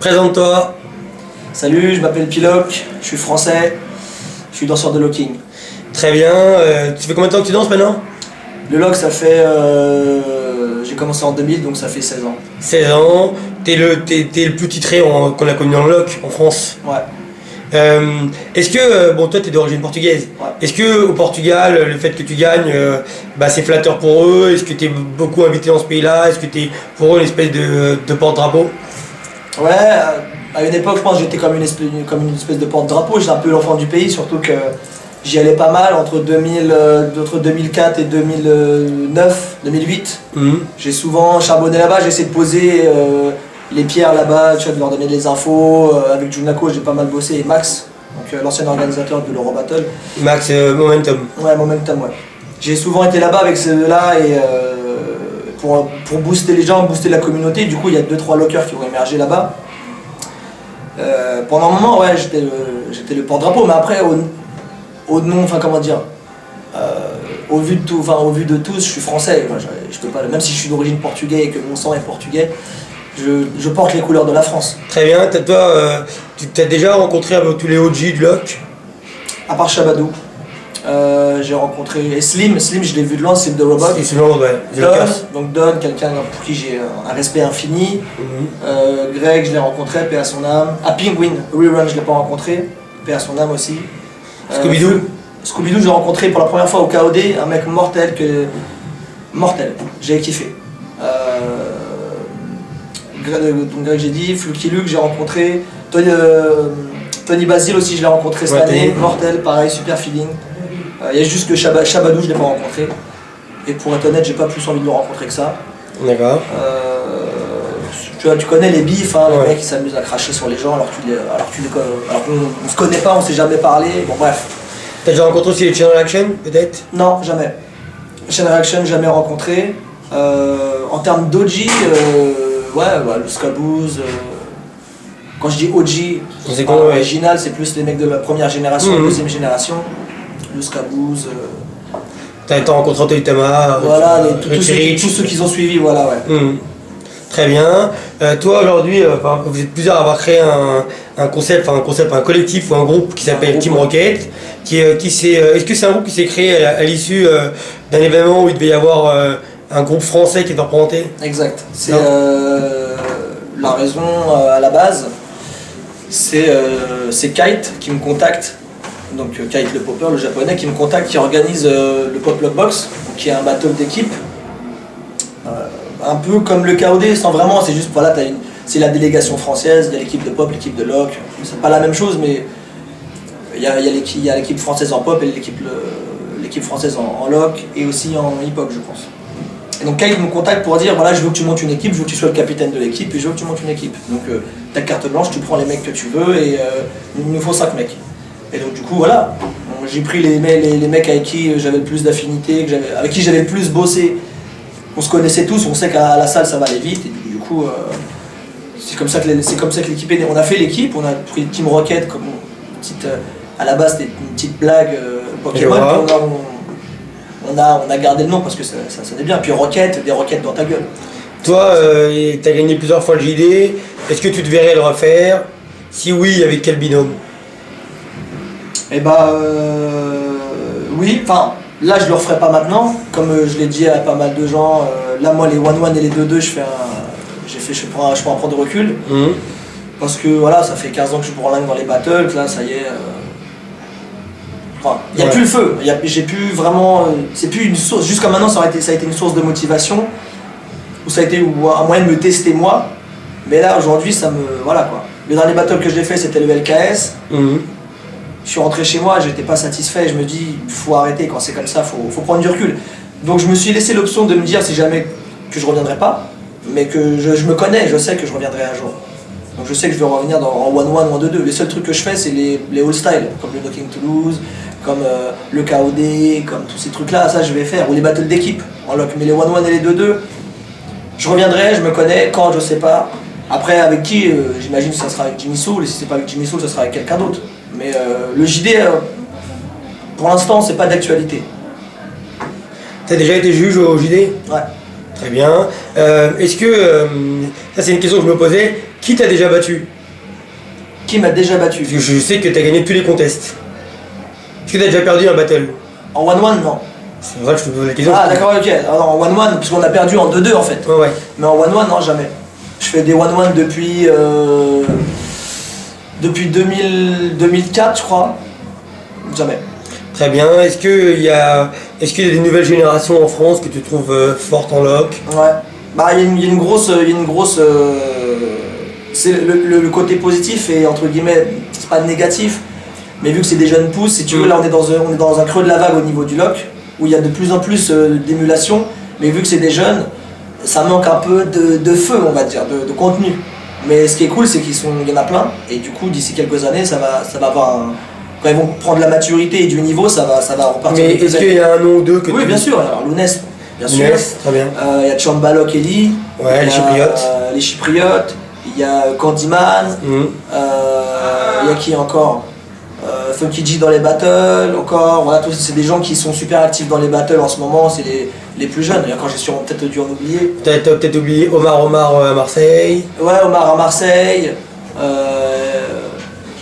Présente-toi. Salut, je m'appelle Piloc, je suis français, je suis danseur de locking. Très bien. Tu fais combien de temps que tu danses maintenant? Le lock, ça fait. J'ai commencé en 2000, donc ça fait 16 ans. 16 ans. T'es le plus titré qu'on a connu dans le lock en France. Ouais. Est-ce que, bon, toi t'es d'origine portugaise, Ouais. est-ce que au Portugal, le fait que tu gagnes, c'est flatteur pour eux? Est-ce que t'es beaucoup invité dans ce pays-là? Est-ce que t'es pour eux une espèce de porte-drapeau? Ouais, à une époque, je pense que j'étais comme une espèce de porte-drapeau. J'étais un peu l'enfant du pays, surtout que j'y allais pas mal entre 2004 et 2009, 2008. J'ai souvent charbonné là-bas, j'ai essayé de poser les pierres là-bas, tu vois, de leur donner des infos. Avec Junako, j'ai pas mal bossé, et Max, donc l'ancien organisateur de l'Euro Battle. Max Momentum. Ouais, Momentum, ouais. J'ai souvent été là-bas avec ceux-là et pour booster les gens, booster la communauté. Du coup, il y a 2-3 lockers qui ont émergé là-bas. Pendant un moment, ouais, j'étais le porte-drapeau, mais après, au nom, enfin comment dire, au vu de tout, enfin au vu de tous, je suis français. Moi, je peux pas, même si je suis d'origine portugaise et que mon sang est portugais, je porte les couleurs de la France. Très bien. Toi, tu t'as déjà rencontré avec tous les OG du lock? À part Shabadou, j'ai rencontré Slim, je l'ai vu de loin, c'est de Robot. C'est le monde, ouais. Don, quelqu'un pour qui j'ai un respect infini. Greg, je l'ai rencontré, paix à son âme. Penguin, Rerun, je l'ai pas rencontré, paix à son âme aussi. Scooby-Doo, je l'ai rencontré pour la première fois au KOD, un mec mortel, j'ai kiffé. Donc Greg, j'ai dit, Fluky Luke, j'ai rencontré. Tony Basile aussi, je l'ai rencontré cette année, mortel, pareil, super feeling. Il y a juste que Shabadou, je l'ai pas rencontré. Et pour être honnête, j'ai pas plus envie de le rencontrer que ça. D'accord. Tu connais les bifs, hein, les mecs qui s'amusent à cracher sur les gens alors qu'on se connaît pas, on s'est jamais parlé, bon bref. T'as déjà rencontré aussi les Chain Reaction, peut-être? Non, jamais. Chain Reaction, jamais rencontré. En termes d'OG, le Scaboose. Quand je dis OG, c'est quoi, original, c'est plus les mecs de la première génération, deuxième génération. Le Scaboose. T'as rencontré Tama, voilà, tous ceux qui ont suivi, voilà, ouais. Très bien. Toi aujourd'hui, vous êtes plusieurs à avoir créé un collectif ou un groupe qui s'appelle Team Rocket. Est-ce que c'est un groupe qui s'est créé à l'issue d'un événement où il devait y avoir un groupe français qui était représenté? Exact. C'est la raison à la base. C'est Kite qui me contacte. Donc Kite le popper, le japonais, qui me contacte, qui organise le Pop Lock Box, qui est un battle d'équipe. Un peu comme le KOD, sans vraiment, c'est juste, voilà, c'est la délégation française, il y a l'équipe de pop, l'équipe de lock, c'est pas la même chose, mais il y a l'équipe française en pop et l'équipe française en lock et aussi en hip-hop, je pense. Et donc Kyle me contacte pour dire, voilà, je veux que tu montes une équipe, je veux que tu sois le capitaine de l'équipe et je veux que tu montes une équipe. Donc ta carte blanche, tu prends les mecs que tu veux et il nous faut 5 mecs. Et donc du coup, voilà, j'ai pris les mecs avec qui j'avais le plus d'affinité, avec qui j'avais le plus bossé. On se connaissait tous, on sait qu'à la salle ça va aller vite et du coup c'est comme ça que l'équipe est née. On a fait l'équipe, on a pris Team Rocket comme une petite, à la base c'était une petite blague Pokémon, puis on a gardé le nom parce que ça sonnait bien. Puis Rocket, des roquettes dans ta gueule. Toi, tu as gagné plusieurs fois le JD, est-ce que tu te verrais le refaire? Si oui, avec quel binôme? Eh oui, enfin. Là, je le referai pas maintenant, comme je l'ai dit à pas mal de gens. Là, moi, les 1-1 et les 2-2, je prends un prend de recul. Parce que voilà, ça fait 15 ans que je bourlingue dans les battles, là, ça y est. Enfin, il n'y a plus le feu. J'ai plus vraiment. C'est plus une source. Jusqu'à maintenant, ça a été une source de motivation. Ou ça a été un moyen de me tester moi. Mais là, aujourd'hui, ça me. Voilà quoi. Le dernier battle que j'ai fait, c'était le LKS. Je suis rentré chez moi, j'étais pas satisfait, je me dis, il faut arrêter quand c'est comme ça, faut prendre du recul. Donc je me suis laissé l'option de me dire si jamais que je reviendrai pas, mais que je me connais, je sais que je reviendrai un jour. Donc je sais que je vais revenir en 1-1 ou en 2-2. Les seuls trucs que je fais, c'est les all style, comme le Knocking Toulouse, comme le KOD, comme tous ces trucs-là, ça je vais faire, ou les battles d'équipe en lock. Mais les 1-1 et les 2-2, je reviendrai, je me connais, quand je sais pas. Après, avec qui, j'imagine que ça sera avec Jimmy Soul, et si c'est pas avec Jimmy Soul, ça sera avec quelqu'un d'autre. Mais le JD, pour l'instant, c'est pas d'actualité. T'as déjà été juge au JD? Ouais. Très bien. Est-ce que, ça c'est une question que je me posais, Qui t'a déjà battu? Qui m'a déjà battu? Parce que je sais que t'as gagné tous les contests. Est-ce que t'as déjà perdu un battle? En 1-1, non. C'est vrai que je te pose la question. Ah d'accord, ok. Alors, en 1-1, parce qu'on a perdu en 2-2 en fait. Ouais. Mais en 1-1, non, jamais. Je fais des 1-1 depuis 2004, je crois. Jamais. Très bien. Est-ce qu'il y a des nouvelles générations en France que tu trouves fortes en loc? Ouais. Bah, il y a une grosse. C'est le côté positif et entre guillemets, c'est pas négatif, mais vu que c'est des jeunes pousses, si tu veux, là on est dans un creux de la vague au niveau du loc, où il y a de plus en plus d'émulation, mais vu que c'est des jeunes, ça manque un peu de feu, on va dire, de contenu. Mais ce qui est cool, c'est qu'il y en a plein, et du coup, d'ici quelques années, ça va avoir quand ils vont prendre la maturité et du niveau, ça va repartir. Mais est-ce qu'il y a un nom ou deux que Oui, bien sûr. Alors, Lounès, bien sûr. Très bien. Il y a Chambalok Eli. Ouais, les Chypriotes. Les Chypriotes. Il y a Candyman. Il y a qui encore Funky G dans les battles, encore. Voilà, tous c'est des gens qui sont super actifs dans les battles en ce moment, c'est les plus jeunes. Et encore, j'ai sûrement peut-être dû en oublier. T'as peut-être oublié Omar à Marseille. Ouais, Omar à Marseille.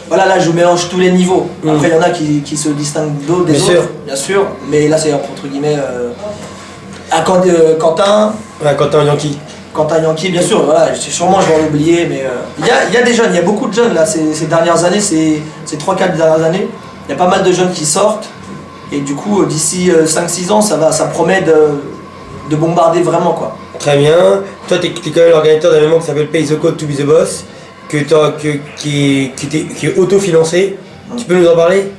Voilà, là je mélange tous les niveaux. Après, il y en a qui se distinguent d'autres des autres, bien sûr. Mais là, c'est entre guillemets. Quentin. Ouais, Quentin Yankee. Quentin Yankee, bien sûr, voilà, sûrement je vais en oublier, mais il y a des jeunes, il y a beaucoup de jeunes là, ces dernières années, ces 3-4 dernières années, il y a pas mal de jeunes qui sortent, et du coup, d'ici 5-6 ans, ça promet de bombarder vraiment, quoi. Très bien. Toi, t'es quand même l'organisateur d'un événement qui s'appelle Pay the Code to be the Boss, qui est autofinancé. Tu peux nous en parler?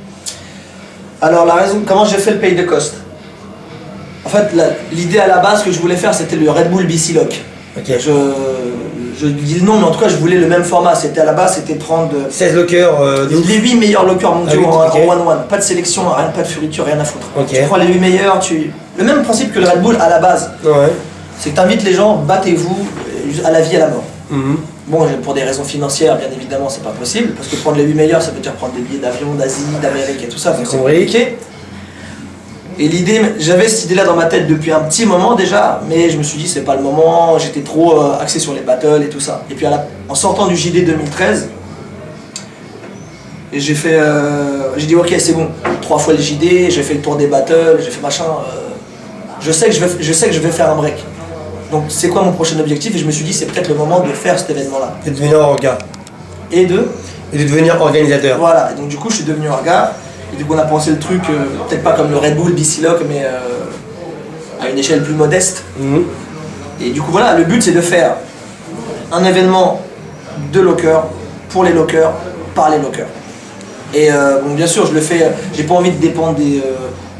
Alors, la raison, comment j'ai fait le Pay the Cost? En fait, l'idée à la base que je voulais faire, c'était le Red Bull BC Lock. Ok. Je dis le nom, mais en tout cas, je voulais le même format. C'était à la base, c'était prendre 16 lockers. les 8 meilleurs lockers mondiaux Ah oui, en 1-1. Pas de sélection, rien, pas de fioriture, rien à foutre. Okay. Tu prends les 8 meilleurs, le même principe que le Red Bull à la base. Ouais. C'est que tu invites les gens, battez-vous à la vie et à la mort. Mm-hmm. Bon, pour des raisons financières, bien évidemment, c'est pas possible. Parce que prendre les 8 meilleurs, ça veut dire prendre des billets d'avion, d'Asie, d'Amérique et tout ça. Donc c'est compliqué. Et l'idée, j'avais cette idée-là dans ma tête depuis un petit moment déjà, mais je me suis dit c'est pas le moment, j'étais trop axé sur les battles et tout ça. Et puis en sortant du JD 2013, et j'ai dit ok c'est bon, 3 fois le JD, j'ai fait le tour des battles, j'ai fait machin, je sais que je vais faire un break. Donc c'est quoi mon prochain objectif? Et je me suis dit c'est peut-être le moment de faire cet événement-là. Et de devenir orga. Et de devenir organisateur. Voilà, et donc du coup je suis devenu orga. Et du coup on a pensé le truc, peut-être pas comme le Red Bull BC Lock, mais à une échelle plus modeste. Mmh. Et du coup voilà, le but c'est de faire un événement de lockers, pour les lockers, par les lockers. Et bon, bien sûr je le fais, j'ai pas envie de dépendre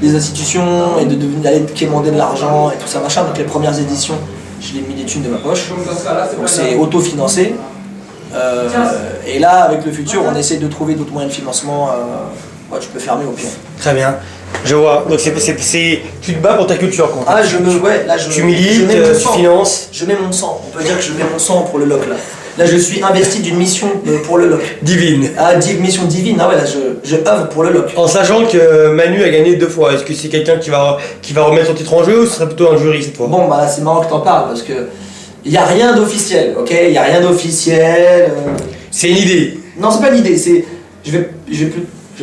des institutions et d'aller quémander de l'argent et tout ça machin. Donc les premières éditions, je l'ai mis des thunes de ma poche, donc c'est autofinancé. Et là avec le futur on essaie de trouver d'autres moyens de financement. Ouais, tu peux fermer au pire. Très bien. Je vois. Donc tu te bats pour ta culture, quoi. Ah, tu milites, tu finances. Je mets mon sang. On peut dire que je mets mon sang pour le loc là. Là, je suis investi d'une mission pour le loc. Divine. Ah, mission divine. Ah ouais, là, je œuvre pour le loc. En sachant que Manu a gagné 2 fois. Est-ce que c'est quelqu'un qui va remettre son titre en jeu ou ce serait plutôt un jury cette fois? Bon, bah c'est marrant que t'en parles parce que il y a rien d'officiel, ok? Il y a rien d'officiel. C'est une idée. Non, c'est pas une idée. Je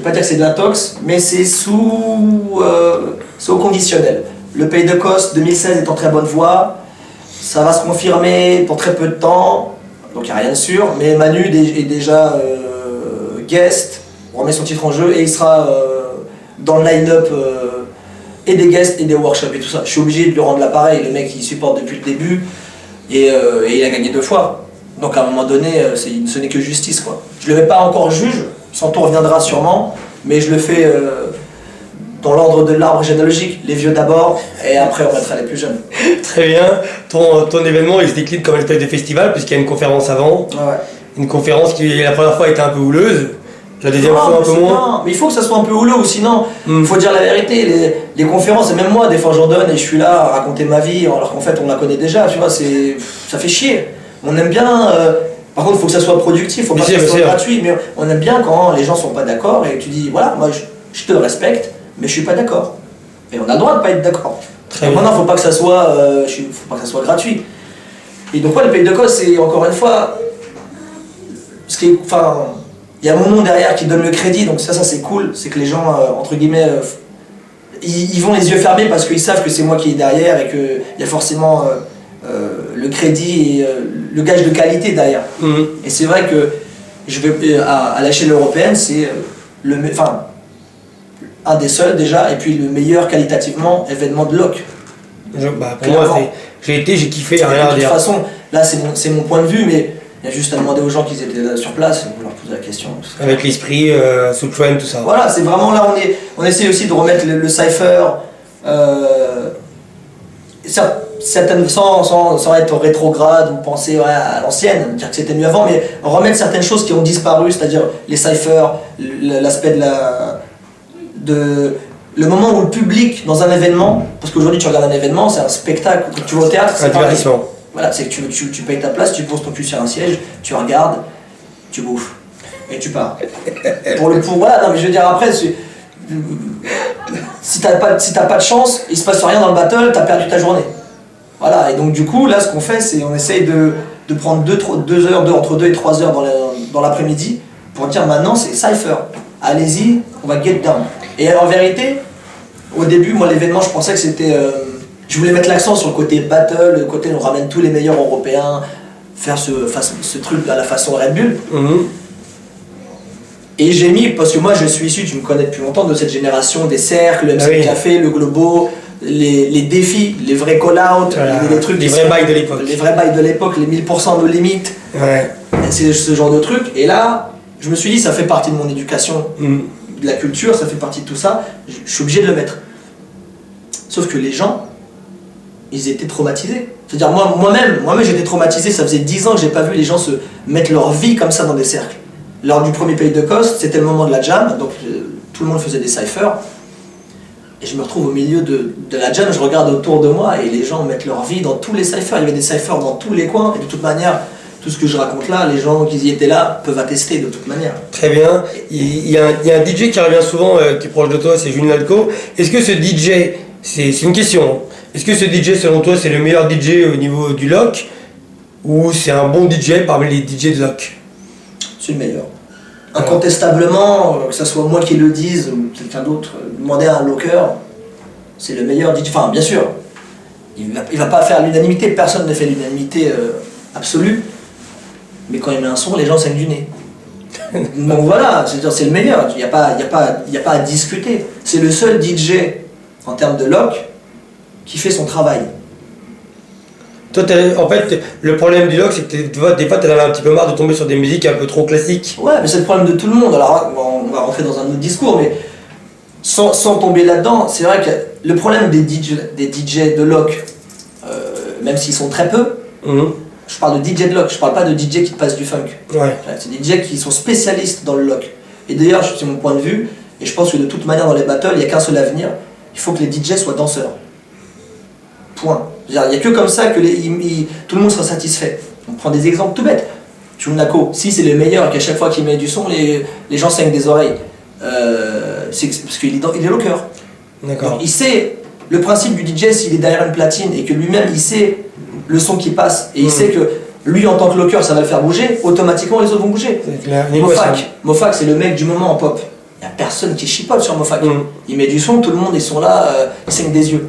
vais pas dire que c'est de l'intox, mais c'est au conditionnel. Le Pay the Cost 2016 est en très bonne voie, ça va se confirmer pour très peu de temps, donc il n'y a rien de sûr, mais Manu est déjà guest, on remet son titre en jeu et il sera dans le line-up et des guests et des workshops et tout ça. Je suis obligé de lui rendre l'appareil, le mec il supporte depuis le début et il a gagné 2 fois. Donc à un moment donné, ce n'est que justice, quoi. Je le mets pas encore juge, son tour viendra sûrement, mais je le fais dans l'ordre de l'arbre généalogique, les vieux d'abord, et après on mettra les plus jeunes. Très bien. Ton événement il se décline comme une espèce de festival puisqu'il y a une conférence avant. Ouais. Une conférence qui la première fois était un peu houleuse, la deuxième fois un peu moins. Non, mais il faut que ça soit un peu houleux, ou sinon il faut dire la vérité. Les conférences, et même moi des fois j'en donne et je suis là à raconter ma vie alors qu'en fait on la connaît déjà, tu vois, ça fait chier. On aime bien... Par contre, il faut que ça soit productif, il faut pas que ça soit gratuit, mais on aime bien quand les gens sont pas d'accord et tu dis voilà, moi je te respecte, mais je suis pas d'accord. Et on a le droit de pas être d'accord. Maintenant, faut pas que ça soit gratuit. Et donc, le Pay the Cost, c'est encore une fois, parce qu'il y a mon nom derrière qui donne le crédit, donc ça c'est cool, c'est que les gens, entre guillemets, ils vont les yeux fermés parce qu'ils savent que c'est moi qui est derrière et qu'il y a forcément le crédit et le gage de qualité derrière. Et c'est vrai que je vais à l'échelle européenne, c'est un des seuls déjà, et puis le meilleur qualitativement événement de loc. Pour moi, j'ai kiffé, rien à dire. De toute façon, là c'est mon point de vue, mais il y a juste à demander aux gens qui étaient là sur place, vous leur posez la question. Avec l'esprit, sous le tout ça. Voilà, c'est vraiment là, on essaie aussi de remettre le cypher, sans être rétrograde ou penser à l'ancienne, dire que c'était mieux avant, mais remettre certaines choses qui ont disparu, c'est-à-dire les cyphers, l'aspect le moment où le public, dans un événement, parce qu'aujourd'hui tu regardes un événement, c'est un spectacle, quand tu vas au théâtre, c'est un divertissement. Voilà, c'est que tu payes ta place, tu poses ton cul sur un siège, tu regardes, tu bouffes, et tu pars. Voilà, non mais je veux dire, après, si t'as pas de chance, il se passe rien dans le battle, t'as perdu ta journée. Voilà, et donc du coup, là, ce qu'on fait, c'est on essaye de prendre 2 heures, entre 2 et 3 heures dans l'après-midi, pour dire maintenant, c'est cypher. Allez-y, on va get down. Et en vérité, au début, moi, l'événement, je pensais que c'était... je voulais mettre l'accent sur le côté battle, le côté on ramène tous les meilleurs européens, faire ce truc à la façon Red Bull. Et j'ai mis, parce que moi je suis issu, tu me connais depuis longtemps, de cette génération des cercles, le MC Café, le Globo, les défis, les vrais call-out, les trucs... Les vrais bails de l'époque. Les vrais bails de l'époque, les 1000% de limite. Ouais. C'est ce genre de truc. Et là, je me suis dit, ça fait partie de mon éducation, de la culture, ça fait partie de tout ça, je suis obligé de le mettre. Sauf que les gens, ils étaient traumatisés. C'est-à-dire moi-même j'étais traumatisé, ça faisait 10 ans que j'ai pas vu les gens se mettre leur vie comme ça dans des cercles. Lors du premier Pays de Coste, c'était le moment de la jam, donc tout le monde faisait des cyphers. Et je me retrouve au milieu de la jam, je regarde autour de moi et les gens mettent leur vie dans tous les cyphers. Il y avait des cyphers dans tous les coins, et de toute manière, tout ce que je raconte là, les gens qui y étaient là peuvent attester de toute manière. Très bien. Il y a un DJ qui revient souvent, qui est proche de toi, c'est Julien Lalco. Est-ce que ce DJ, c'est une question, est-ce que ce DJ, selon toi, c'est le meilleur DJ au niveau du loc, ou c'est un bon DJ parmi les DJ de loc? C'est le meilleur. Incontestablement, que ce soit moi qui le dise ou quelqu'un d'autre, demander à un locker, c'est le meilleur DJ. Enfin, bien sûr, il va pas faire l'unanimité, personne ne fait l'unanimité absolue, mais quand il met un son, les gens saignent du nez. Donc voilà, c'est le meilleur, il n'y a pas à discuter. C'est le seul DJ en termes de loc qui fait son travail. Toi, en fait, le problème du loc, c'est que des fois, tu avais un petit peu marre de tomber sur des musiques un peu trop classiques. Ouais, mais c'est le problème de tout le monde. Alors, on va rentrer dans un autre discours, mais sans tomber là-dedans, c'est vrai que le problème des DJ de loc, même s'ils sont très peu, je parle de DJ de loc, je parle pas de DJ qui te passe du funk. Ouais. C'est des DJ qui sont spécialistes dans le loc. Et d'ailleurs, c'est mon point de vue, et je pense que de toute manière, dans les battles, il n'y a qu'un seul avenir, il faut que les DJ soient danseurs. Point. Il n'y a que comme ça que tout le monde sera satisfait. On prend des exemples tout bêtes. Junako, si c'est le meilleur, qu'à chaque fois qu'il met du son, les gens saignent des oreilles. C'est parce qu'il est locker. D'accord. Il sait le principe du DJ s'il est derrière une platine et que lui-même il sait le son qui passe et il sait que lui en tant que locker ça va le faire bouger, automatiquement les autres vont bouger. Mofac c'est le mec du moment en pop. Il n'y a personne qui chipote sur Mofac. Il met du son, tout le monde ils sont là, ils saignent des yeux.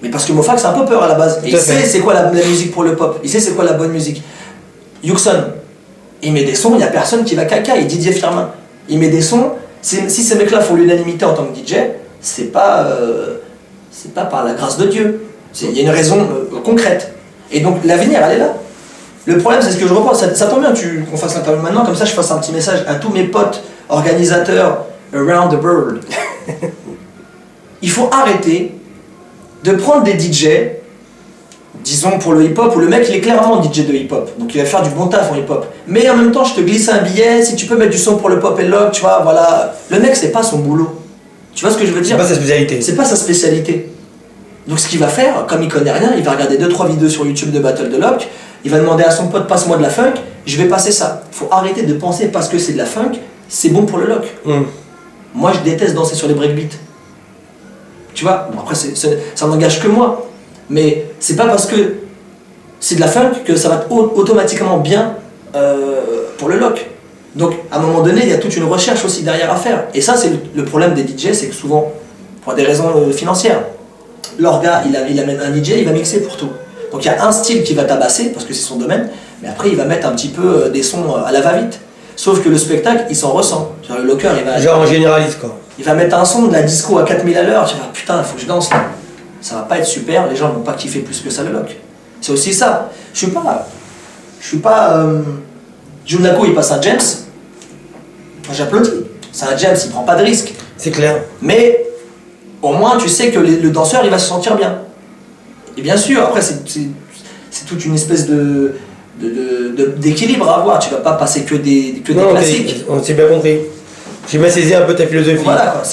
Mais parce que Mofac c'est un popper à la base. Et il sait c'est quoi la musique pour le pop. Il sait c'est quoi la bonne musique. Yuxon, il met des sons, il n'y a personne qui va caca. Et Didier Firmin, il met des sons. Si ces mecs-là font l'unanimité en tant que DJ, c'est pas par la grâce de Dieu. Il y a une raison concrète. Et donc l'avenir, elle est là. Le problème, c'est ce que je reprends. Ça tombe bien qu'on fasse l'interview maintenant, comme ça je fasse un petit message à tous mes potes organisateurs around the world. Il faut arrêter de prendre des DJ, disons pour le hip-hop, où le mec il est clairement DJ de hip-hop, donc il va faire du bon taf en hip-hop. Mais en même temps, je te glisse un billet, si tu peux mettre du son pour le pop et le lock, tu vois, voilà. Le mec, c'est pas son boulot. Tu vois ce que je veux dire? C'est pas sa spécialité. C'est pas sa spécialité. Donc ce qu'il va faire, comme il connaît rien, il va regarder 2-3 vidéos sur YouTube de battle de lock, il va demander à son pote, passe-moi de la funk, je vais passer ça. Faut arrêter de penser parce que c'est de la funk, c'est bon pour le lock. Moi, je déteste danser sur les breakbeats. Tu vois, bon, après ça n'engage que moi, mais c'est pas parce que c'est de la funk que ça va automatiquement bien pour le lock. Donc à un moment donné, il y a toute une recherche aussi derrière à faire. Et ça, c'est le problème des DJ, c'est que souvent, pour des raisons financières, leur gars, il amène un DJ, il va mixer pour tout. Donc il y a un style qui va tabasser, parce que c'est son domaine, mais après il va mettre un petit peu des sons à la va-vite. Sauf que le spectacle, il s'en ressent. Genre, le locker, il va... Genre en généraliste, quoi. Il va mettre un son de la disco à 4000 à l'heure, tu vas putain, il faut que je danse là. Ça va pas être super, les gens vont pas kiffer plus que ça le lock. C'est aussi ça. Je suis pas Junako, il passe un James, moi j'applaudis. C'est un James, il prend pas de risque. C'est clair. Mais au moins tu sais que le danseur il va se sentir bien. Et bien sûr, après c'est toute une espèce d'équilibre à avoir. Tu vas pas passer que des classiques. On s'est bien compris. J'ai bien saisi un peu ta philosophie. Voilà quoi.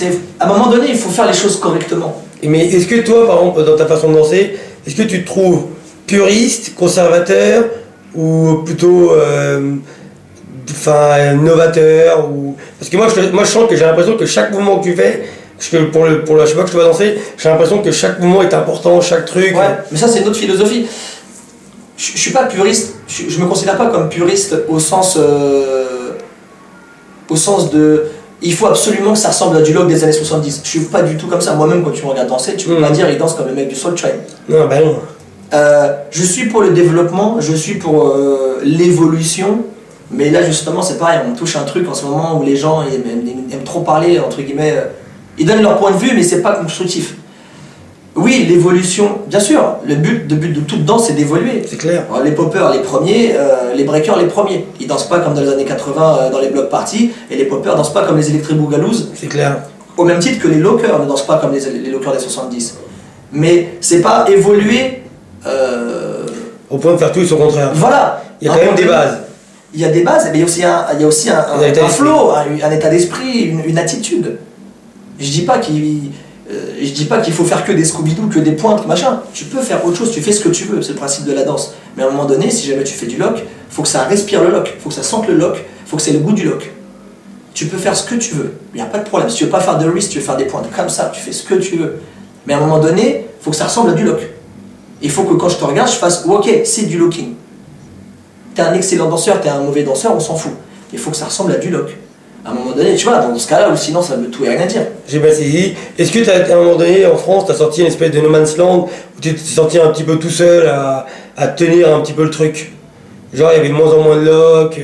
À un moment donné, il faut faire les choses correctement. Mais est-ce que toi, par exemple, dans ta façon de danser, est-ce que tu te trouves puriste, conservateur, ou plutôt novateur ou... Parce que moi je sens que j'ai l'impression que chaque mouvement que tu fais, pour la chaque fois que je te vois danser, j'ai l'impression que chaque mouvement est important, chaque truc. Ouais, mais ça c'est une autre philosophie. Je suis pas puriste, je me considère pas comme puriste au sens de... Il faut absolument que ça ressemble à du lock des années 70. Je suis pas du tout comme ça. Moi-même, quand tu me regardes danser, tu peux pas dire il danse comme le mec du Soul Train. Non, bah non. Je suis pour le développement, je suis pour l'évolution, mais là justement c'est pareil, on touche un truc en ce moment où les gens aiment trop parler, entre guillemets, ils donnent leur point de vue mais c'est pas constructif. Oui, l'évolution, bien sûr, le but de toute danse c'est d'évoluer. C'est clair. Alors, les poppers les premiers, les breakers les premiers. Ils dansent pas comme dans les années 80 dans les block parties, et les poppers dansent pas comme les Electric Boogaloo. C'est clair. Au même titre que les lockers ne dansent pas comme les lockers des 70. Mais c'est pas évoluer... Au point de faire tout et son contraire. Voilà. Il y a quand même des bases. Il y a des bases, mais il y a aussi un flow, un état d'esprit, une attitude. Je dis pas qu'il faut faire que des Scooby-Doo, que des pointes, machin. Tu peux faire autre chose, tu fais ce que tu veux, c'est le principe de la danse. Mais à un moment donné, si jamais tu fais du lock, faut que ça respire le lock, faut que ça sente le lock, faut que c'est le goût du lock. Tu peux faire ce que tu veux, il n'y a pas de problème. Si tu veux pas faire de wrist, tu veux faire des pointes comme ça, tu fais ce que tu veux. Mais à un moment donné, faut que ça ressemble à du lock. Il faut que quand je te regarde, je fasse oh, ok, c'est du locking. T'es un excellent danseur, t'es un mauvais danseur, on s'en fout. Il faut que ça ressemble à du lock. À un moment donné, tu vois, dans ce cas-là, ou sinon ça veut tout et rien dire. J'ai pas saisi. Est-ce que à un moment donné, en France, t'as sorti une espèce de no man's land où tu t'es senti un petit peu tout seul à tenir un petit peu le truc? Genre, il y avait de moins en moins de lock,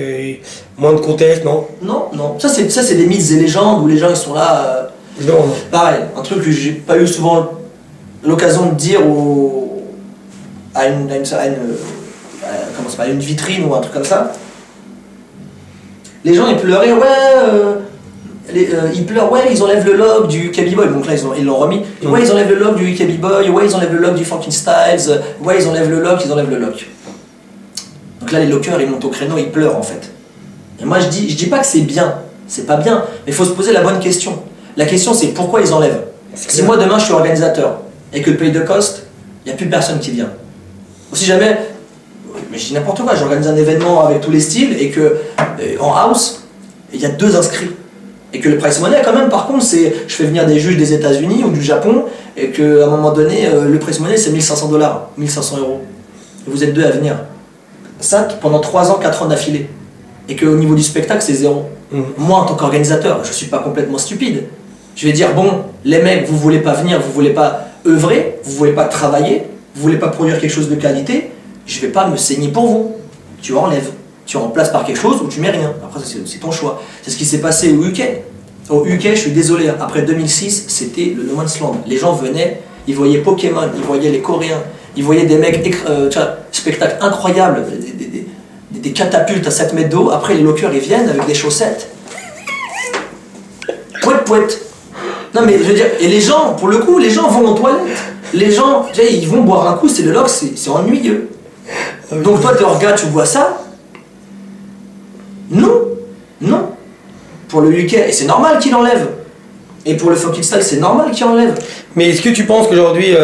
moins de contexte, non? Non, non. Ça, c'est des mythes et légendes où les gens ils sont là. Non. Pareil, un truc que j'ai pas eu souvent l'occasion de dire à une vitrine ou un truc comme ça. Les gens ils pleuraient, ils pleurent, ouais, ils enlèvent le log du KB Boy, donc là ils l'ont remis. Ouais, ils enlèvent le log du KB Boy, ouais, ils enlèvent le log du Funkin' Styles, ouais, ils enlèvent le log. Donc là les lockers ils montent au créneau, ils pleurent en fait. Et moi je dis pas que c'est bien, c'est pas bien, mais il faut se poser la bonne question. La question c'est pourquoi ils enlèvent. Si moi demain je suis organisateur et que le pay de cost, il n'y a plus personne qui vient. Ou si jamais, mais je dis n'importe quoi, j'organise un événement avec tous les styles et que en house, il y a 2 inscrits. Et que le price money quand même par contre c'est, je fais venir des juges des États-Unis ou du Japon et qu'à un moment donné le price money c'est 1500 $, 1500 €. Et vous êtes 2 à venir. Ça pendant 3 ans, 4 ans d'affilée. Et qu'au niveau du spectacle c'est 0. Moi en tant qu'organisateur, je suis pas complètement stupide. Je vais dire bon, les mecs vous voulez pas venir, vous voulez pas œuvrer, vous voulez pas travailler, vous voulez pas produire quelque chose de qualité, je vais pas me saigner pour vous. Tu enlèves. Tu remplaces par quelque chose ou tu mets rien. Après, c'est ton choix. C'est ce qui s'est passé au UK. Au UK, je suis désolé, après 2006, c'était le No Man's Land. Les gens venaient, ils voyaient Pokémon, ils voyaient les Coréens, ils voyaient des mecs, spectacle incroyable, des catapultes à 7 mètres d'eau. Après, les lockers, ils viennent avec des chaussettes. Pouette. Non mais je veux dire, et les gens, pour le coup, les gens vont aux toilettes. Les gens, ils vont boire un coup, c'est le lock, c'est ennuyeux. Donc toi, tu regardes, tu vois ça. Non. Pour le UK, et c'est normal qu'il enlève. Et pour le Funkin' Style, c'est normal qu'il enlève. Mais est-ce que tu penses qu'aujourd'hui,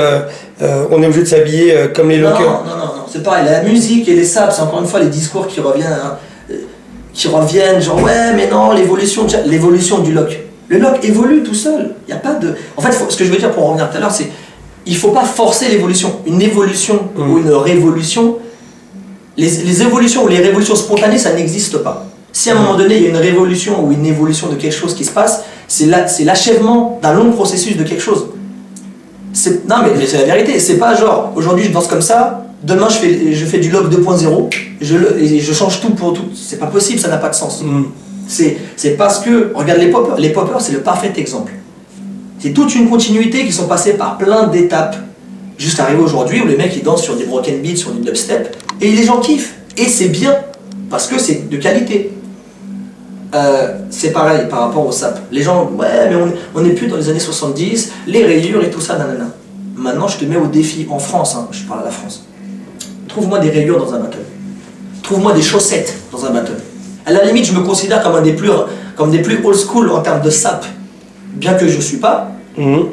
on est obligé de s'habiller comme les lockers? Non, c'est pareil, la musique et les saps, c'est encore une fois les discours qui reviennent, genre ouais, mais non, l'évolution du lock. Le lock évolue tout seul. Il y a pas de... En fait, ce que je veux dire pour en revenir tout à l'heure, c'est il faut pas forcer l'évolution. Une évolution ou une révolution, les évolutions ou les révolutions spontanées, ça n'existe pas. Si à un moment donné il y a une révolution ou une évolution de quelque chose qui se passe, c'est l'achèvement d'un long processus de quelque chose. Non mais c'est la vérité, c'est pas genre aujourd'hui je danse comme ça, demain je fais du log 2.0 et je change tout pour tout. C'est pas possible, ça n'a pas de sens. C'est parce que, regarde les poppers c'est le parfait exemple. C'est toute une continuité qui sont passés par plein d'étapes jusqu'à arriver aujourd'hui où les mecs ils dansent sur des broken beats, sur du dubstep et les gens kiffent. Et c'est bien parce que c'est de qualité. C'est pareil par rapport au sap. Les gens, ouais, mais on n'est plus dans les années 70, les rayures et tout ça, nanana. Maintenant, je te mets au défi en France, hein, je parle à la France. Trouve-moi des rayures dans un battle. Trouve-moi des chaussettes dans un battle. À la limite, je me considère comme des plus old school en termes de sap, bien que je ne suis pas.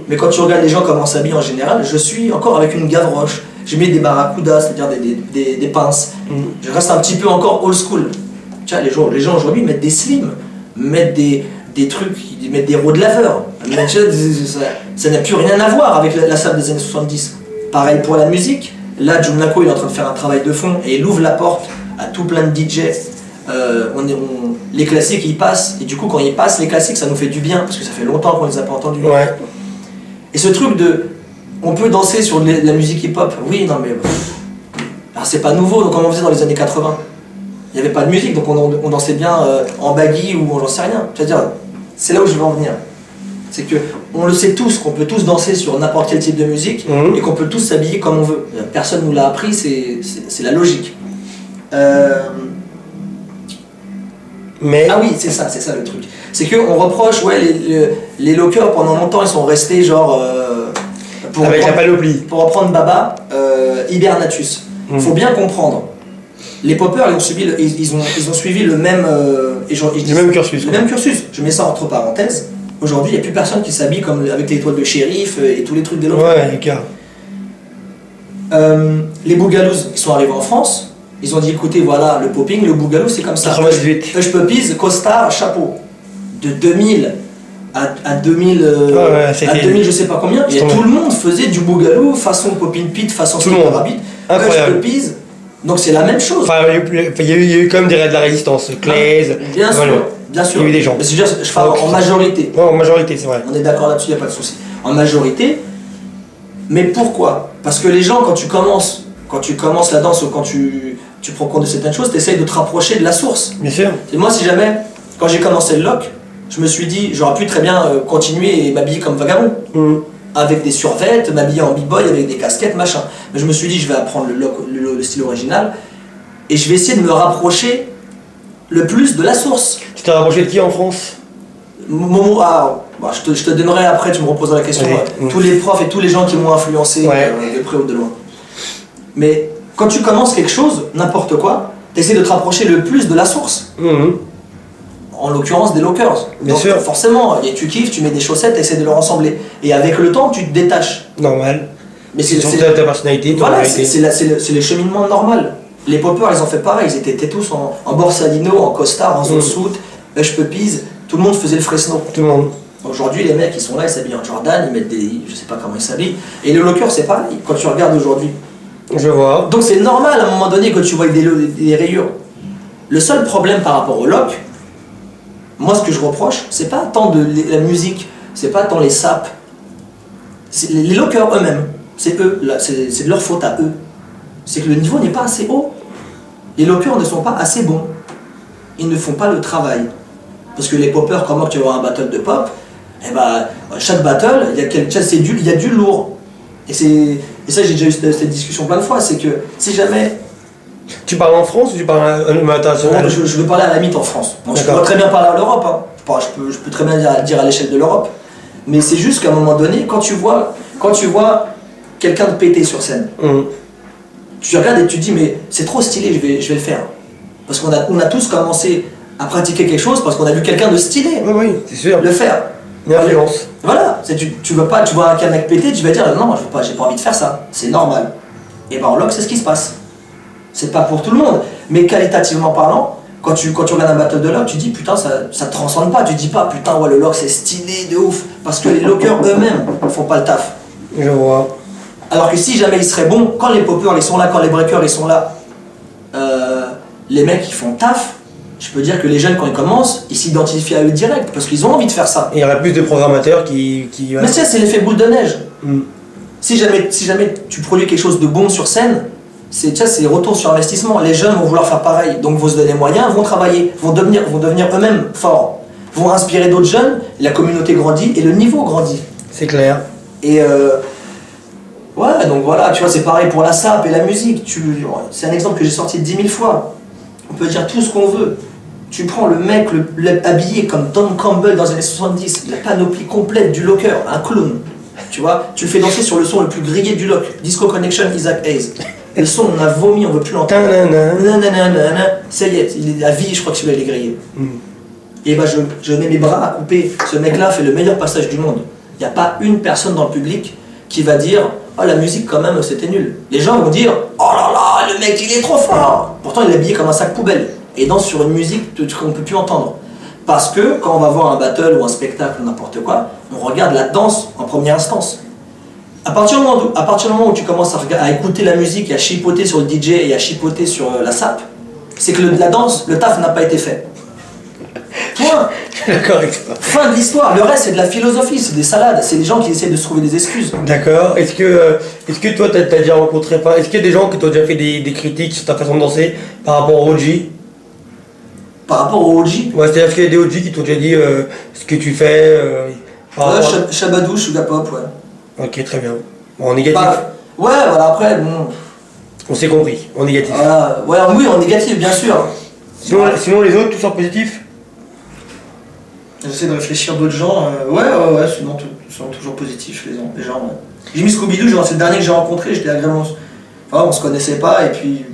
Mais quand tu regardes les gens comment s'habillent en général, je suis encore avec une gavroche. Je mets des barracudas, c'est-à-dire des pinces. Je reste un petit peu encore old school. Tiens, les gens aujourd'hui mettent des slims, mettent des trucs, ils mettent des roues de laveur. Ça n'a plus rien à voir avec la salle des années 70. Pareil pour la musique. Là, Jun Nako il est en train de faire un travail de fond et il ouvre la porte à tout plein de DJ. Les classiques, ils passent. Et du coup, quand ils passent, les classiques, ça nous fait du bien parce que ça fait longtemps qu'on les a pas entendus. Ouais. Et ce truc de... On peut danser sur de la musique hip-hop. Oui, non mais... Alors, c'est pas nouveau, donc comme on faisait dans les années 80. Il n'y avait pas de musique, donc on dansait bien en baggy ou j'en sais rien. C'est-à-dire, c'est là où je veux en venir. C'est que on le sait tous, qu'on peut tous danser sur n'importe quel type de musique et qu'on peut tous s'habiller comme on veut. Personne nous l'a appris, c'est la logique. Mais... Ah oui, c'est ça le truc. C'est qu'on reproche, ouais, les lockers pendant longtemps ils sont restés genre... avec la panoplie. Pour reprendre Baba, Hibernatus. Faut bien comprendre. Les poppers, ils ont suivi le même, même cursus. Le même cursus. Je mets ça entre parenthèses. Aujourd'hui, il n'y a plus personne qui s'habille comme avec l'étoile de shérif et tous les trucs des lockers. Ouais, les gars. Les Boogaloos, ils sont arrivés en France. Ils ont dit écoutez, voilà, le popping, le Boogaloo, c'est comme ça. 98. Hush Puppies, costard, chapeau. De 2000 à 2000, à 2000 je sais pas combien, et tout le monde faisait du Boogaloo façon Poppin' Pete, façon Skipper Rabbit. Hush Puppies. Donc c'est la même chose. Enfin, il y a eu quand même de la résistance. Claise. Bien sûr, bien sûr. Il y a eu des gens. Mais je parle en majorité. Ouais, en majorité, c'est vrai. On est d'accord là-dessus, il n'y a pas de souci. En majorité. Mais pourquoi? Parce que les gens, quand tu commences la danse ou quand tu prends compte de certaines choses, tu essayes de te rapprocher de la source. Bien sûr. Et moi, si jamais, quand j'ai commencé le lock, je me suis dit, j'aurais pu très bien continuer et m'habiller comme vagabond. Avec des survêtes, m'habiller en b-boy avec des casquettes, machin. Mais je me suis dit, je vais apprendre le style original et je vais essayer de me rapprocher le plus de la source. Tu t'es rapproché de qui en France? Je te donnerai après, tu me reposeras la question. Tous les profs et tous les gens qui m'ont influencé de près ou de loin. Mais quand tu commences quelque chose, n'importe quoi, tu essaies de te rapprocher le plus de la source. En l'occurrence des lockers. Bien donc, sûr. Forcément, tu kiffes, tu mets des chaussettes, tu essaies de le ressembler. Et avec le temps, tu te détaches. Normal. Mais c'est ta personnalité. Voilà, c'est le cheminement normal. Les poppers, ils ont fait pareil. Ils étaient tous en borsalino, en costard, en zone suit, Hush Puppies. Tout le monde faisait le Fresno. Tout le monde. Aujourd'hui, les mecs, ils sont là, ils s'habillent en Jordan, ils mettent des... Je sais pas comment ils s'habillent. Et le locker, c'est pareil, quand tu regardes aujourd'hui. Je vois. Donc c'est normal, à un moment donné, que tu vois des rayures. Le seul problème par rapport au lock, moi, ce que je reproche, c'est pas tant de la musique, c'est pas tant les saps. Les lockers eux-mêmes, c'est eux, c'est de leur faute à eux. C'est que le niveau n'est pas assez haut. Les lockers ne sont pas assez bons. Ils ne font pas le travail. Parce que les poppers, comment tu vas avoir un battle de pop, eh ben, chaque battle, il y a du lourd. Et ça, j'ai déjà eu cette discussion plein de fois, c'est que si jamais... Tu parles en France ou tu parles international? Je veux parler à la limite en France. Donc, je pourrais très bien parler à l'Europe. Hein. Je peux très bien dire à l'échelle de l'Europe. Mais c'est juste qu'à un moment donné, quand tu vois quelqu'un de péter sur scène, tu regardes et tu te dis, mais c'est trop stylé, je vais le faire. Parce qu'on a tous commencé à pratiquer quelque chose parce qu'on a vu quelqu'un de stylé c'est sûr. le faire. Une influence. Voilà, tu vois un mec péter, tu vas dire, non, j'ai pas envie de faire ça. C'est normal. Et ben en lock, c'est ce qui se passe. C'est pas pour tout le monde, mais qualitativement parlant, quand tu regardes un battle de lock, tu dis putain, ça te transcende pas, tu dis pas putain, ouais, le lock c'est stylé de ouf, parce que les lockers eux-mêmes font pas le taf. Je vois. Alors que si jamais ils seraient bons, quand les poppers ils sont là, quand les breakers ils sont là, les mecs ils font taf, je peux dire que les jeunes, quand ils commencent, ils s'identifient à eux direct, parce qu'ils ont envie de faire ça. Et il y aurait plus de programmateurs qui Mais c'est l'effet boule de neige. Si jamais tu produis quelque chose de bon sur scène, c'est retour sur investissement. Les jeunes vont vouloir faire pareil, donc vont se donner les moyens, vont travailler, vont devenir eux-mêmes forts, vont inspirer d'autres jeunes, la communauté grandit et le niveau grandit. C'est clair. Et ouais, donc voilà, tu vois, c'est pareil pour la SAP et la musique. C'est un exemple que j'ai sorti 10 000 fois. On peut dire tout ce qu'on veut. Tu prends le mec habillé comme Don Campbell dans les années 70, la panoplie complète du locker, un clown. Tu vois, tu le fais danser sur le son le plus grillé du lock, Disco Connection, Isaac Hayes. Le son, on a vomi, on veut plus l'entendre. Ça y est, la vie, je crois que celui-là, il est grillé. Et bah, je mets mes bras à couper. Ce mec-là fait le meilleur passage du monde. Il n'y a pas une personne dans le public qui va dire « Oh, la musique, quand même, c'était nul ». Les gens vont dire « Oh là là, le mec, il est trop fort !» Pourtant, il est habillé comme un sac poubelle. Et danse sur une musique qu'on ne peut plus entendre. Parce que, quand on va voir un battle ou un spectacle ou n'importe quoi, on regarde la danse en première instance. À partir du moment où tu commences à écouter la musique et à chipoter sur le DJ et à chipoter sur la SAP, c'est que la danse, le taf n'a pas été fait. Point. D'accord avec toi. Fin de l'histoire. Le reste, c'est de la philosophie, c'est des salades, c'est des gens qui essaient de se trouver des excuses. D'accord. Est-ce que toi, t'as déjà rencontré, est-ce qu'il y a des gens qui t'ont déjà fait des critiques sur ta façon de danser par rapport au OG? Par rapport au OG? Ouais, c'est-à-dire qu'il y a des OG qui t'ont déjà dit ce que tu fais Shabadoo, Suga Pop, ouais. Ok, très bien. Bon, en négatif. Ouais, voilà, après, bon. On s'est compris, en négatif. Voilà, ouais, oui, en négatif, bien sûr. Sinon les autres, tous en positif? J'essaie de réfléchir d'autres gens. Ouais, sinon, ils sont toujours positifs, les gens. Ouais. J'ai mis Scooby-Doo, c'est le dernier que j'ai rencontré, j'étais agréablement. Enfin, on se connaissait pas, et puis.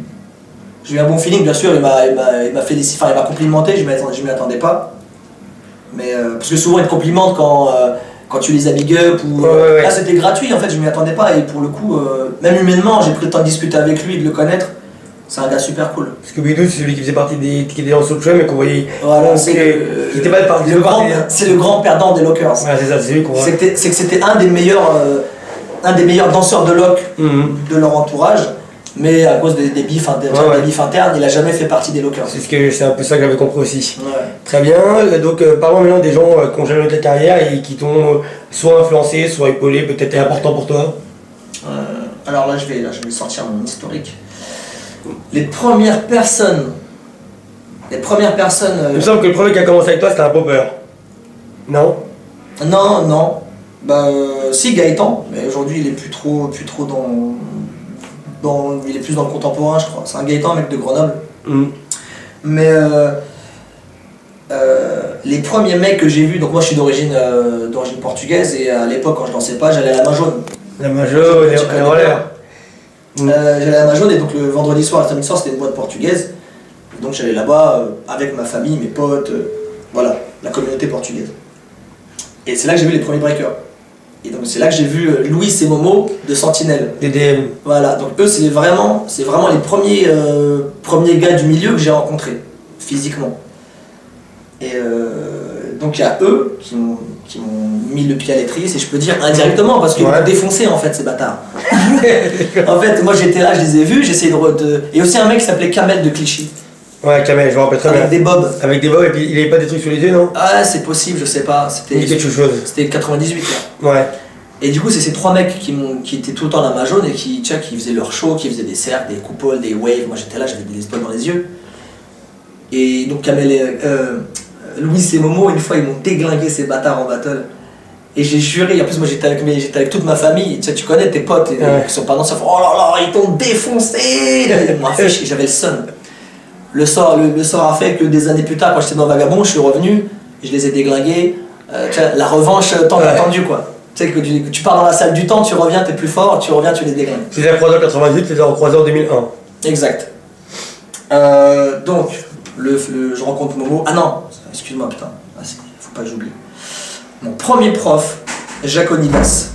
J'ai eu un bon feeling, bien sûr, il m'a félicité, enfin, il m'a complimenté, je m'y attendais pas. Mais, parce que souvent, ils te complimentent quand tu les as big up, ou. Ouais. Là, c'était gratuit, en fait, je m'y attendais pas, et pour le coup, même humainement, j'ai pris le temps de discuter avec lui, de le connaître. C'est un gars super cool. Scooby-Doo, c'est celui qui faisait partie qui était dans Soul mais qu'on voyait. Voilà, c'est le grand perdant des Lockers. Ouais, c'est ça, c'est lui qu'on voit. C'est que c'était un des meilleurs danseurs de lock de leur entourage, mais à cause des bifs internes, il a jamais fait partie des Lockers. C'est un peu ça que j'avais compris aussi. Ouais. Très bien, donc parlons maintenant des gens qui ont jamais eu ta carrière et qui t'ont soit influencé, soit épaulé, peut-être important pour toi. Alors là, je vais sortir mon historique. Les premières personnes. Il me semble que le premier qui a commencé avec toi, c'était un popper. Non? Non. Bah, si, Gaëtan, mais aujourd'hui il est plus trop il est plus dans le contemporain, je crois. C'est un Gaëtan, un mec de Grenoble. Mais les premiers mecs que j'ai vus, donc moi je suis d'origine portugaise, et à l'époque quand je dansais pas, j'allais à la main jaune. La main jaune, les relais. J'allais à la main jaune, et donc le vendredi soir, le samedi soir, c'était une boîte portugaise. Donc j'allais là-bas avec ma famille, mes potes, voilà, la communauté portugaise. Et c'est là que j'ai vu les premiers breakers. Et donc c'est là que j'ai vu Louis et Momo de Sentinelle. DDM. Voilà, donc eux c'est vraiment les premiers gars du milieu que j'ai rencontrés, physiquement. Et donc il y a eux qui m'ont mis le pied à l'étrier, et je peux dire indirectement, parce qu'ils m'ont défoncé en fait, ces bâtards. En fait, moi j'étais là, je les ai vus, j'essayais de... Et aussi un mec qui s'appelait Kamel de Clichy. Ouais, Kamel, je me rappelle très bien. Avec des bobs, et puis il avait pas des trucs sur les yeux, non? Ah, c'est possible, je sais pas. C'était 98 là. Ouais. Et du coup, c'est ces trois mecs qui étaient tout le temps à la main jaune et qui faisaient leur show, qui faisaient des cercles, des coupoles, des waves. Moi j'étais là, j'avais des étoiles dans les yeux. Et donc Kamel et Louis et Momo, une fois ils m'ont déglingué ces bâtards en battle. Et j'ai juré, en plus moi j'étais avec toute ma famille, tu connais tes potes qui sont pas danseurs, oh là là, ils t'ont défoncé. Ils m'ont affiché, j'avais le son. Le sort a fait que des années plus tard, quand j'étais dans Vagabond, je suis revenu, je les ai déglingués. La revanche tant attendue quoi. Tu sais que tu pars dans la salle du temps, tu reviens, t'es plus fort, tu reviens, tu les déglingues. C'était à Croiseur 98, c'était en Croiseur 2001. Exact. Donc, je rencontre Momo. Ah non, excuse-moi putain, faut pas que j'oublie. Mon premier prof, Jaconidas.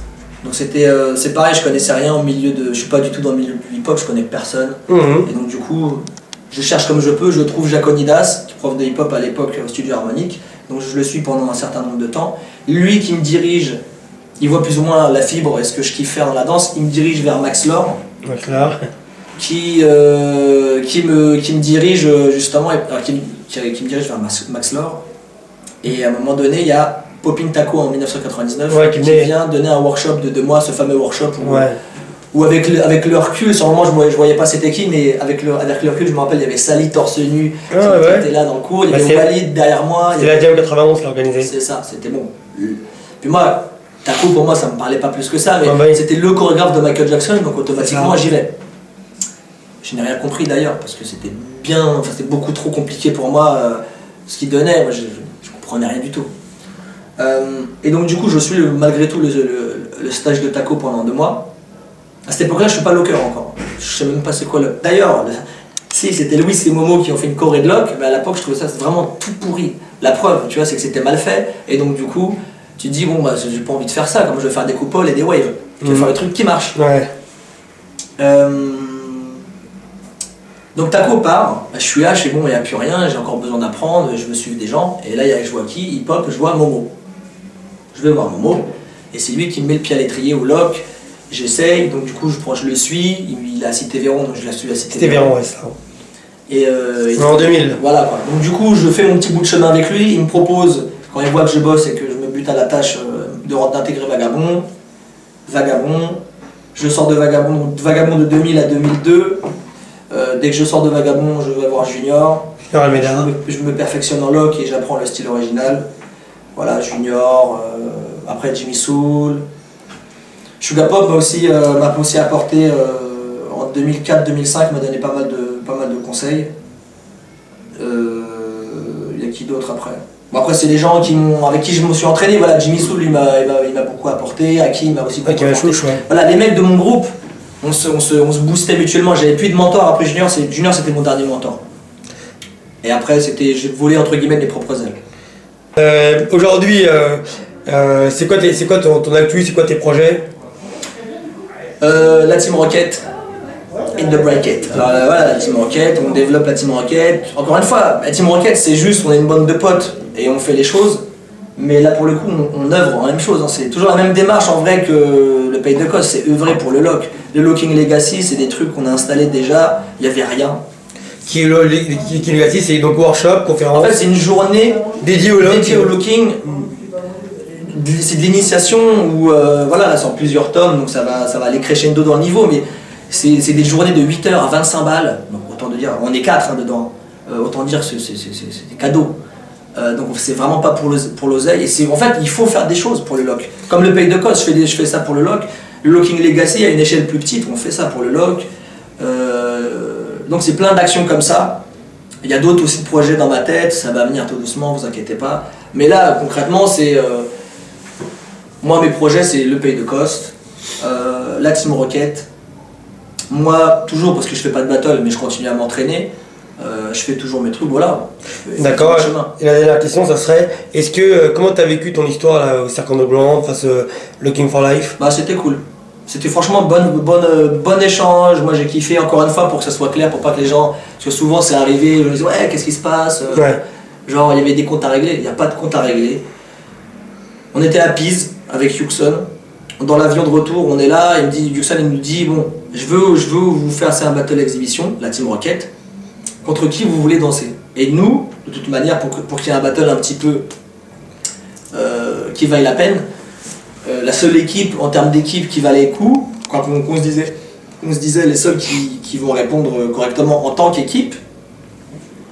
Donc c'est pareil, je connaissais rien je suis pas du tout dans le milieu du hip-hop, je connais personne. Et donc du coup, je cherche comme je peux, je trouve Jaconidas, qui est prof de hip-hop à l'époque au Studio Harmonique. Donc je le suis pendant un certain nombre de temps. Lui qui me dirige, il voit plus ou moins la fibre et ce que je kiffe faire dans la danse, il me dirige vers Max Lore. qui me dirige justement, qui me dirige vers Max Lore. Et à un moment donné, il y a Popping Taco en 1999 qui vient donner un workshop de 2 mois, ce fameux workshop où avec le recul, sur le moment je voyais pas c'était qui, mais avec le recul, je me rappelle, il y avait Sally torse nu qui était là dans le cours, il y avait Walid derrière moi. C'était la Jam 91 qui l'a organisé. C'est ça, c'était bon. Puis moi, Taco pour moi ça me parlait pas plus que ça, mais c'était le chorégraphe de Michael Jackson, donc automatiquement j'y vais. Je n'ai rien compris d'ailleurs, parce que c'était beaucoup trop compliqué pour moi ce qu'il donnait, moi je comprenais rien du tout. Et donc du coup je suis malgré tout le stage de Taco pendant 2 mois. À cette époque-là je suis pas locker encore, je sais même pas c'est quoi le... D'ailleurs, si c'était Louis et Momo qui ont fait une choré de lock, mais à l'époque je trouvais ça vraiment tout pourri. La preuve, tu vois, c'est que c'était mal fait, et donc du coup tu te dis bon bah j'ai pas envie de faire ça, comme je vais faire des coupoles et des waves, je vais faire le truc qui marche. Donc Taco part, je suis là, je fais bon, il n'y a plus rien, j'ai encore besoin d'apprendre, je veux suivre des gens, et là je vois qui, hip hop, je vois Momo. Je vais voir Momo, et c'est lui qui me met le pied à l'étrier au lock, j'essaye, donc du coup je le suis, il est à Cité Véron, donc je la suis à Cité Véron. Ouais, ça. Et en 2000. Voilà quoi. Donc du coup je fais mon petit bout de chemin avec lui, il me propose, quand il voit que je bosse et que je me bute à la tâche d'intégrer Vagabond, je sors de Vagabond de 2000 à 2002. Dès que je sors de Vagabond, je vais voir Junior. Je me perfectionne en lock et j'apprends le style original. Voilà, Junior, après Jimmy Soul. Suga Pop m'a aussi apporté en 2004-2005, m'a donné pas mal de conseils. Il y a qui d'autre après? Bon, après, c'est des gens avec qui je me suis entraîné. Voilà, Jimmy Soul, il m'a beaucoup apporté. Hakim m'a aussi beaucoup apporté. Voilà, les mecs de mon groupe, on se boostait mutuellement. J'avais plus de mentor. Après Junior, c'était mon dernier mentor. Et après, j'ai volé entre guillemets mes propres ailes. Aujourd'hui, c'est quoi ton actu, c'est quoi tes projets? La Team Rocket, in the bracket. Alors voilà, la Team Rocket, on développe la Team Rocket. Encore une fois, la Team Rocket, c'est juste, on est une bande de potes et on fait les choses. Mais là, pour le coup, on œuvre en même chose. Hein. C'est toujours la même démarche en vrai que le Pays de Cos, c'est œuvrer pour le lock. Le Locking Legacy, c'est des trucs qu'on a installés déjà, il n'y avait rien. Qui Legacy, c'est donc workshop, conférence. En fait, c'est une journée dédiée au locking. C'est de l'initiation où, voilà, c'est en plusieurs tomes, donc ça va aller crescendo dans le niveau, mais c'est des journées de 8 heures à 25 balles. Donc autant dire, on est 4 dedans. Autant dire, c'est des cadeaux. Donc c'est vraiment pas pour l'oseille. Et en fait, il faut faire des choses pour le lock. Comme le Pays de Cos, je fais ça pour le lock. Le Locking Legacy, à une échelle plus petite, on fait ça pour le lock. Donc c'est plein d'actions comme ça. Il y a d'autres aussi de projets dans ma tête, ça va venir tout doucement, vous inquiétez pas. Mais là, concrètement, c'est... moi, mes projets, c'est le Pays de Cos, la Team Rocket. Moi, toujours, parce que je fais pas de battle, mais je continue à m'entraîner. Je fais toujours mes trucs, voilà. D'accord. Et la dernière question, ça serait, comment tu as vécu ton histoire là, au Cercle Underground face Looking for Life? Bah, c'était cool. C'était franchement bon échange. Moi, j'ai kiffé, encore une fois, pour que ça soit clair, pour pas que les gens... Parce que souvent, c'est arrivé, je me disais, ouais, qu'est-ce qui se passe? Genre, il y avait des comptes à régler. Il n'y a pas de compte à régler. On était à Pise avec Yuxon. Dans l'avion de retour, on est là, Yuxon nous dit, bon, je veux vous faire un battle exhibition, la Team Rocket. Contre qui vous voulez danser. Et nous, de toute manière, pour qu'il y ait un battle un petit peu qui vaille la peine, la seule équipe, en termes d'équipe, qui valait le coup, quand on se disait les seuls qui vont répondre correctement en tant qu'équipe,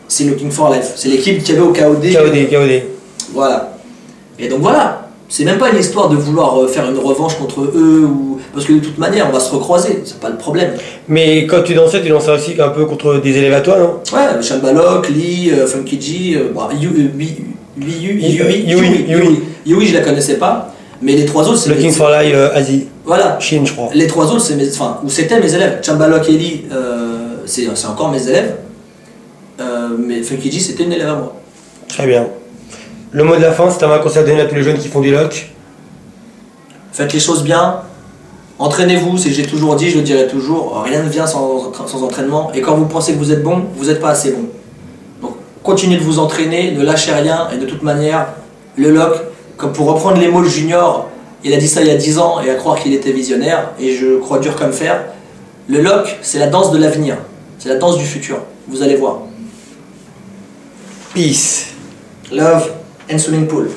c'est Looking for Life. C'est l'équipe qui avait au KOD. KOD. Voilà. Et donc voilà. C'est même pas une histoire de vouloir faire une revanche contre eux, parce que de toute manière, on va se recroiser, c'est pas le problème. Mais quand tu dansais aussi un peu contre des élèves à toi, non? Ouais, Shambalok, Lee, Funky G, Yui, je la connaissais pas, mais les trois autres, c'est Looking for Life, Asie. Voilà. Chine, je crois. Les trois autres, c'était mes élèves. Shambalok et Lee, c'est encore mes élèves, mais Funky G, c'était une élève à moi. Très bien. Le mot de la fin, c'est un conseil à donner à tous les jeunes qui font du lock. Faites les choses bien, entraînez-vous, j'ai toujours dit, je le dirai toujours, rien ne vient sans entraînement, et quand vous pensez que vous êtes bon, vous n'êtes pas assez bon. Donc continuez de vous entraîner, ne lâchez rien, et de toute manière, le lock, comme pour reprendre les mots de Junior, il a dit ça il y a 10 ans, et à croire qu'il était visionnaire, et je crois dur comme fer, Le lock, c'est la danse de l'avenir. C'est la danse du futur. Vous allez voir. Peace. Love and swimming pool.